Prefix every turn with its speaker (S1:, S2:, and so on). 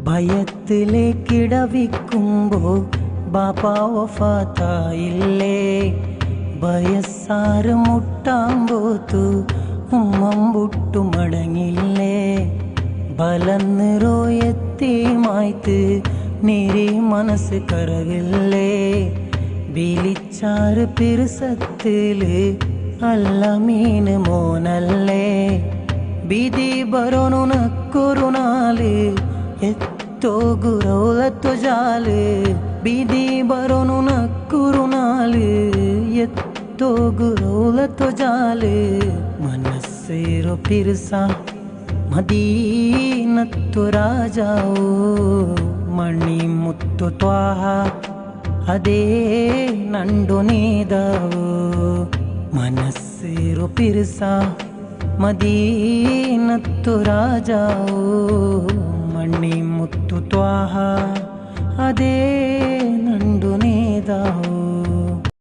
S1: ഭയത്തിലേക്കിടവിക്കുമ്പോ ബാപ്പാ വഫാത്തായില്ലേ. വയസ്സാറ് മുട്ടാമ്പോത്തു ഉമ്മമ്പുട്ടു മടങ്ങില്ലേ. ബലന്നിറോയെത്തി മായ്ത്ത് നേരെ മനസ്സ് കറകില്ലേ. വിളിച്ചാറ് പിറുസത്തില് അല്ല മീന് മോനല്ലേ. ബീതി ബരോണു നക്കുറുനാല് എത്തോ ഗുരൗലത്തു ജാല്. ബീതി ബരോണു നക്കുറുനാല് എത്തോ ഗുരൗലത്തു ജാല്. മനസ്സേറോ പിറുസ മദീനത്തു രാജാവോ. മണി മുത്തു ത്വാഹ അതേ നണ്ടു നീതാവോ. മനസ്സേറോ പിറുസ മദീനത്തു രാജാവോ. മണി മുത്തു ത്വാഹ അതേ